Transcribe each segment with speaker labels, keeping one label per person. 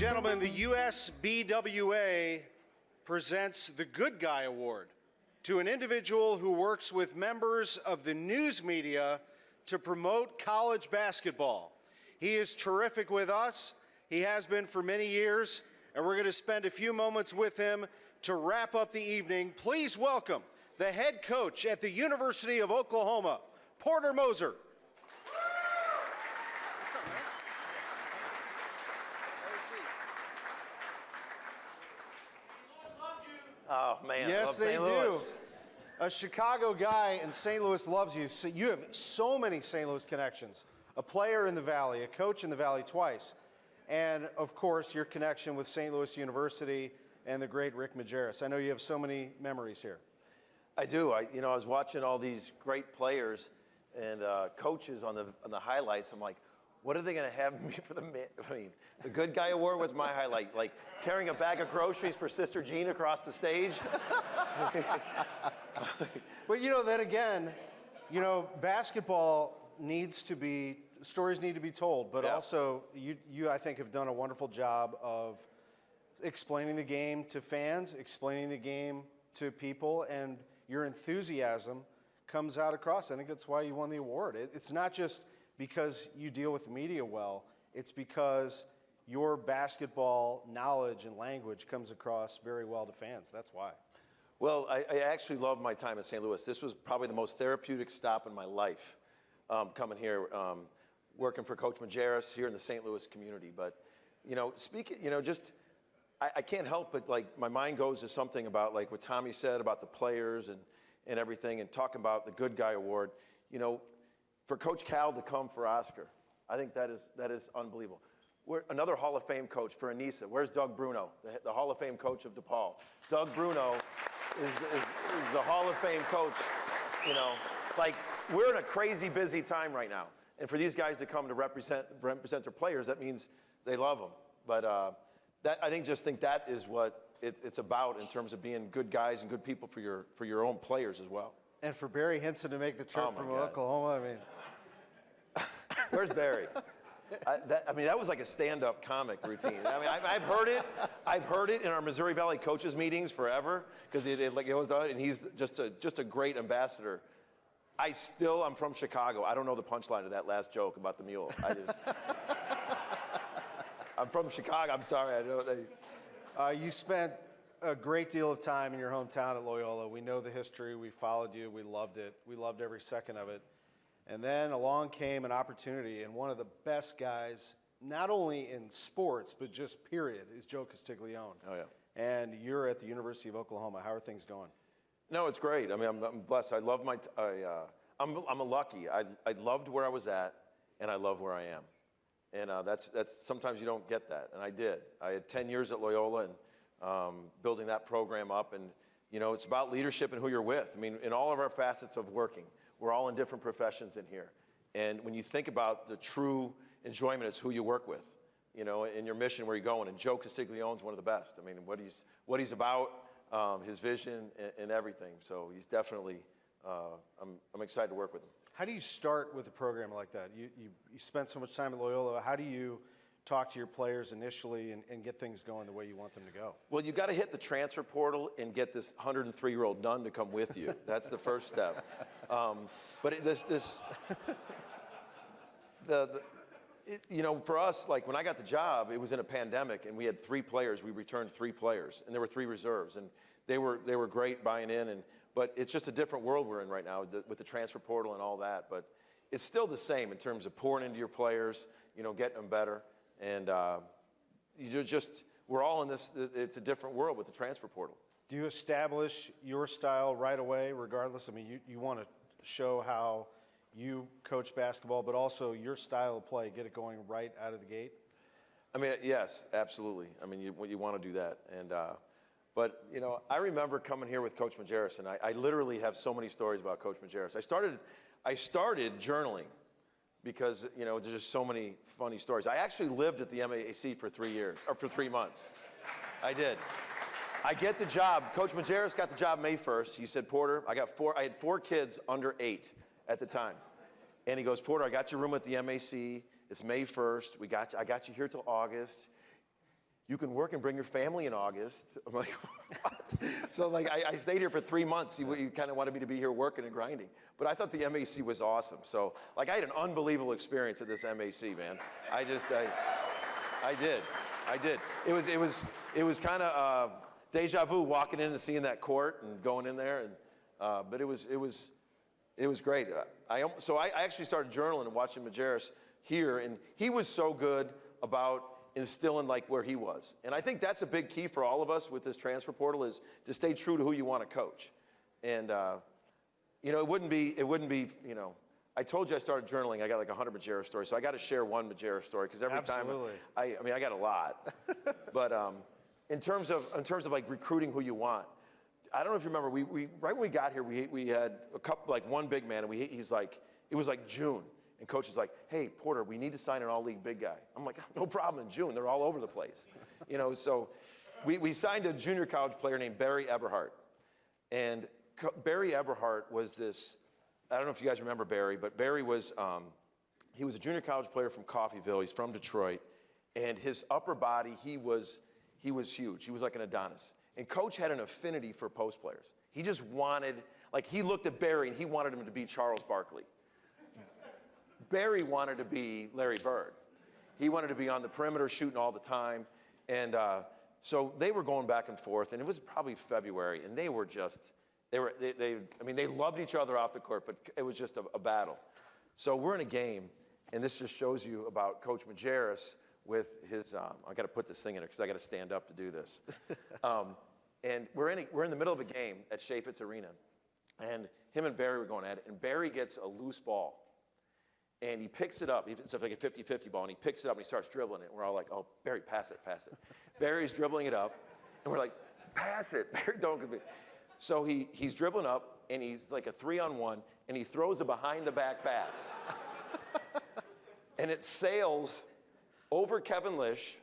Speaker 1: gentlemen, the USBWA presents the Good Guy Award to an individual who works with members of the news media to promote college basketball. He is terrific with us. He has been for many years, and we're going to spend a few moments with him to wrap up the evening. Please welcome the head coach at the University of Oklahoma, Porter Moser. What's up, man?
Speaker 2: Oh, man.
Speaker 1: Yes, they do. A Chicago guy in St. Louis loves you. So you have so many St. Louis connections. A player in the Valley, a coach in the Valley twice. And, of course, your connection with St. Louis University and the great Rick Majerus. I know you have so many memories here.
Speaker 2: I do. I was watching all these great players and coaches on the highlights. I'm like, what are they going to have me for the Good Guy Award was my highlight. Like carrying a bag of groceries for Sister Jean across the stage.
Speaker 1: But, then again, basketball needs to be, stories need to be told. But also, you, I think, have done a wonderful job of explaining the game to fans, explaining the game to people, and your enthusiasm comes out across. I think that's why you won the award. It's not just because you deal with the media well, it's because your basketball knowledge and language comes across very well to fans. That's why.
Speaker 2: Well, I actually loved my time in St. Louis. This was probably the most therapeutic stop in my life, coming here, working for Coach Majerus here in the St. Louis community. But, speaking, I can't help but, my mind goes to something about, what Tommy said about the players and everything, and talking about the Good Guy Award. For Coach Cal to come for Oscar, I think that is unbelievable. We're another Hall of Fame coach for Aneesah. Where's Doug Bruno, the Hall of Fame coach of DePaul? Doug Bruno is the Hall of Fame coach. We're in a crazy busy time right now. And for these guys to come to represent their players, that means they love them. But I think that is what it's about in terms of being good guys and good people for your own players as well.
Speaker 1: And for Barry Hinson to make the trip from Oklahoma,
Speaker 2: Where's Barry? That was like a stand-up comic routine. I've heard it. I've heard it in our Missouri Valley coaches meetings forever because it was on, and he's just a great ambassador. I'm from Chicago. I don't know the punchline of that last joke about the mule. I'm from Chicago. I'm sorry. I don't.
Speaker 1: You spent a great deal of time in your hometown at Loyola. We know the history. We followed you. We loved it. We loved every second of it. And then along came an opportunity, and one of the best guys, not only in sports, but just period, is Joe Castiglione.
Speaker 2: Oh, yeah.
Speaker 1: And you're at the University of Oklahoma. How are things going?
Speaker 2: No, it's great. I'm blessed. I love I'm lucky. I loved where I was at, and I love where I am. And that's sometimes you don't get that, and I did. I had 10 years at Loyola and building that program up, and it's about leadership and who you're with. In all of our facets of working, we're all in different professions in here. And when you think about the true enjoyment, it's who you work with, in your mission, where you're going. And Joe Castiglione's one of the best. What he's about, his vision and everything. So he's definitely, I'm excited to work with him.
Speaker 1: How do you start with a program like that? You spent so much time at Loyola. How do you talk to your players initially and get things going the way you want them to go? Well,
Speaker 2: you got to hit the transfer portal and get this 103-year-old nun to come with you. That's the first step. For us, when I got the job, it was in a pandemic, and we had 3 players. We returned 3 players, and there were 3 reserves, and they were great buying in. But it's just a different world we're in right now with the transfer portal and all that. But it's still the same in terms of pouring into your players, getting them better. And we're all in this, it's a different world with the transfer portal.
Speaker 1: Do you establish your style right away, regardless? You want to show how you coach basketball, but also your style of play, get it going right out of the gate?
Speaker 2: Yes, absolutely. You want to do that. And, but, I remember coming here with Coach Majerus, and I literally have so many stories about Coach Majerus. I started journaling because, there's just so many funny stories. I actually lived at the MAC for 3 months. I did. I get the job. Coach Majerus got the job May 1st. He said, Porter, I had 4 kids under 8 at the time. And he goes, Porter, I got your room at the MAC. It's May 1st. I got you here till August. you can work and bring your family in August. I'm like, what? So like I stayed here for 3 months. He kind of wanted me to be here working and grinding. But I thought the MAC was awesome. So like I had an unbelievable experience at this MAC, man. I did. It was kind of deja vu walking in and seeing that court and going in there. And but it was great. So I actually started journaling and watching Majerus here, and he was so good about instilling like where he was. And I think that's a big key for all of us with this transfer portal is to stay true to who you want to coach. And you know, it wouldn't be, you know, I told you I started journaling. I got like 100 Majerus stories, so I got to share one Majerus story because every
Speaker 1: Absolutely.
Speaker 2: time I mean I got a lot. But in terms of like recruiting who you want, I don't know if you remember, we right when we got here, we had a couple, like one big man, and he's like, it was like June, and coach is like, hey, Porter, we need to sign an all-league big guy. I'm like, no problem in June, they're all over the place. You know, so we signed a junior college player named Barry Eberhardt, and Barry Eberhardt was this, I don't know if you guys remember Barry, but Barry was, he was a junior college player from Coffeyville, he's from Detroit, and his upper body, he was huge, he was like an Adonis. And coach had an affinity for post players. He just wanted, like he looked at Barry and he wanted him to be Charles Barkley. Barry wanted to be Larry Bird. He wanted to be on the perimeter shooting all the time. And so they were going back and forth, and it was probably February, and they were just, I mean, they loved each other off the court, but it was just a battle. So we're in a game, and this just shows you about Coach Majerus with his, I got to put this thing in it because I got to stand up to do this. And we're in the middle of a game at Chaffetz Arena, and him and Barry were going at it, and Barry gets a loose ball, and he picks it up. It's like a 50-50 ball, and he picks it up, and he starts dribbling it. And we're all like, oh, Barry, pass it. Barry's dribbling it up, and we're like, pass it. Barry, don't. So he's dribbling up, and he's like a 3-on-1, and he throws a behind-the-back pass. And it sails over Kevin Lish,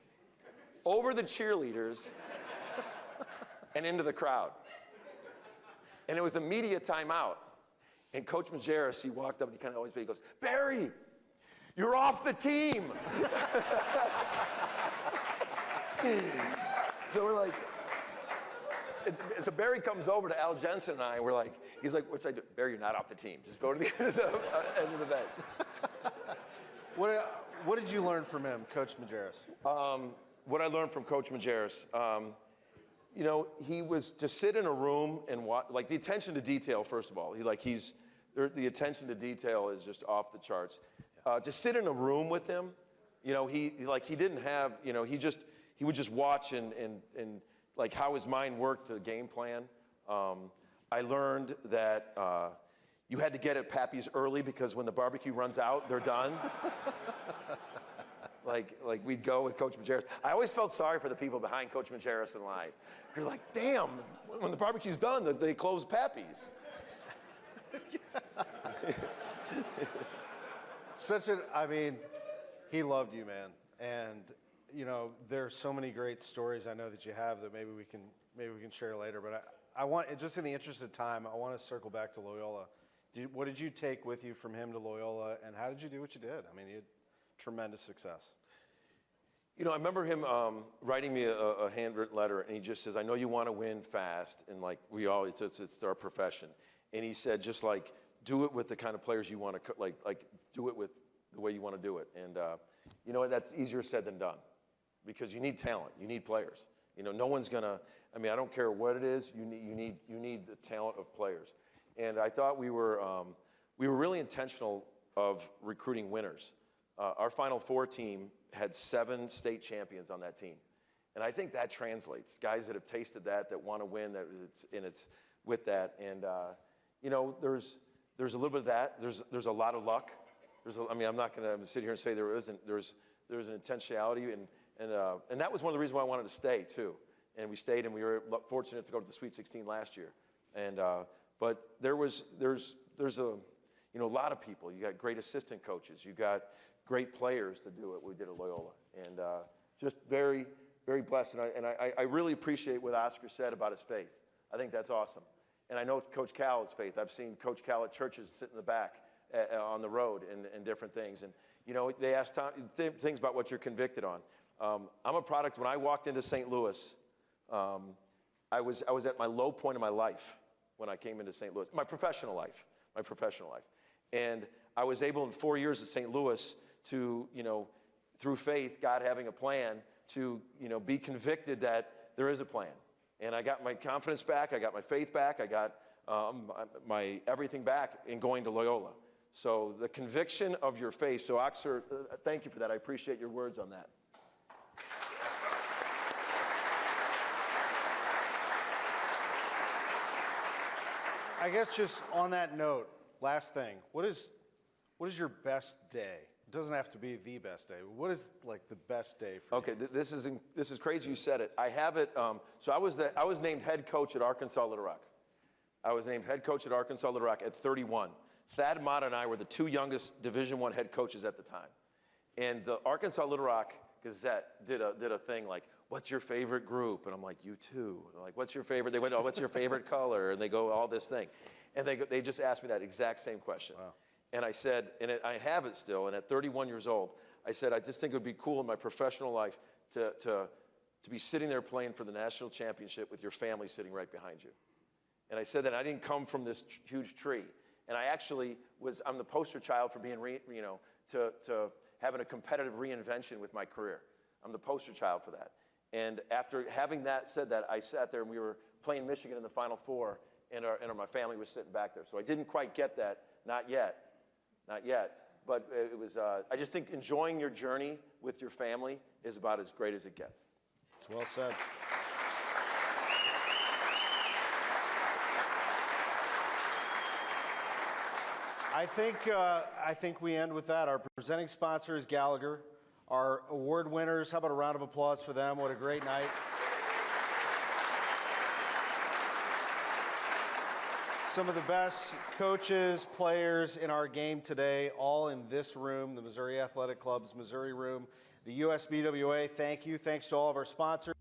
Speaker 2: over the cheerleaders, and into the crowd. And it was a media timeout. And Coach Majerus, he walked up and he kind of always, he goes, Barry, you're off the team. So we're like, so Barry comes over to Al Jensen and I, and we're like, he's like, what's I do? Barry, you're not off the team. Just go to the end of the bench.
Speaker 1: What did you learn from him, Coach Majerus?
Speaker 2: What I learned from Coach Majerus, you know, he was to sit in a room and watch, like the attention to detail, first of all. The attention to detail is just off the charts. To sit in a room with him, you know, he didn't have, you know, he would just watch and like how his mind worked to game plan. I learned that you had to get at Pappy's early because when the barbecue runs out, they're done. Like we'd go with Coach Majerus. I always felt sorry for the people behind Coach Majerus in line. You're like, damn, when the barbecue's done, they close Pappy's.
Speaker 1: I mean, he loved you, man. And, you know, there's so many great stories I know that you have that maybe we can share later. But I want, just in the interest of time, I want to circle back to Loyola. What did you take with you from him to Loyola, and how did you do what you did? I mean, you had tremendous success.
Speaker 2: You know, I remember him writing me a handwritten letter, and he just says, I know you want to win fast, and like we all, it's our profession. And he said, just like, do it with the kind of players you want to, like do it with the way you want to do it. And you know, that's easier said than done, because you need talent, you need players. You know, no one's gonna, I mean, I don't care what it is, you need the talent of players. And I thought we were really intentional of recruiting winners. Our Final Four team had 7 state champions on that team. And I think that translates. Guys that have tasted that want to win, it's with that. And, you know, there's a little bit of that. There's a lot of luck. I mean, I'm not going to sit here and say there isn't. There's an intentionality. And that was one of the reasons why I wanted to stay, too. And we stayed, and we were fortunate to go to the Sweet 16 last year. And, but there's a, you know, a lot of people. You got great assistant coaches. You got great players to do what we did at Loyola, and just very, very blessed. And I really appreciate what Oscar said about his faith. I think that's awesome. And I know Coach Cal's faith. I've seen Coach Cal at churches sit in the back on the road and different things. And, you know, they ask things about what you're convicted on. I'm a product. When I walked into St. Louis, I was at my low point in my life when I came into St. Louis, my professional life. And I was able in 4 years at St. Louis to, through faith, God having a plan, to, be convicted that there is a plan. And I got my confidence back, I got my faith back, I got my everything back in going to Loyola. So the conviction of your faith. So Oxer, thank you for that. I appreciate your words on that.
Speaker 1: I guess just on that note, last thing, what is your best day? It doesn't have to be the best day. But what is like the best day for you?
Speaker 2: Okay, this is crazy you said it. I have it. So I was named head coach at Arkansas Little Rock. I was named head coach at Arkansas Little Rock at 31. Thad Mott and I were the two youngest Division I head coaches at the time. And the Arkansas Little Rock Gazette did a thing like, what's your favorite group? And I'm like, you too. They're like, what's your favorite? They went, oh, what's your favorite color? And they go, all this thing. And they just asked me that exact same question.
Speaker 1: Wow.
Speaker 2: And I said, I have it still, and at 31 years old, I said, I just think it would be cool in my professional life to be sitting there playing for the national championship with your family sitting right behind you. And I said that I didn't come from this huge tree. And I actually I'm the poster child for being, to having a competitive reinvention with my career. I'm the poster child for that. And after having said that, I sat there and we were playing Michigan in the Final Four, and my family was sitting back there. So I didn't quite get that, not yet. But it was, I just think enjoying your journey with your family is about as great as it gets.
Speaker 1: It's well said. I think we end with that. Our presenting sponsor is Gallagher. Our award winners, how about a round of applause for them? What a great night. Some of the best coaches, players in our game today, all in this room, the Missouri Athletic Club's Missouri room. The USBWA, thank you. Thanks to all of our sponsors.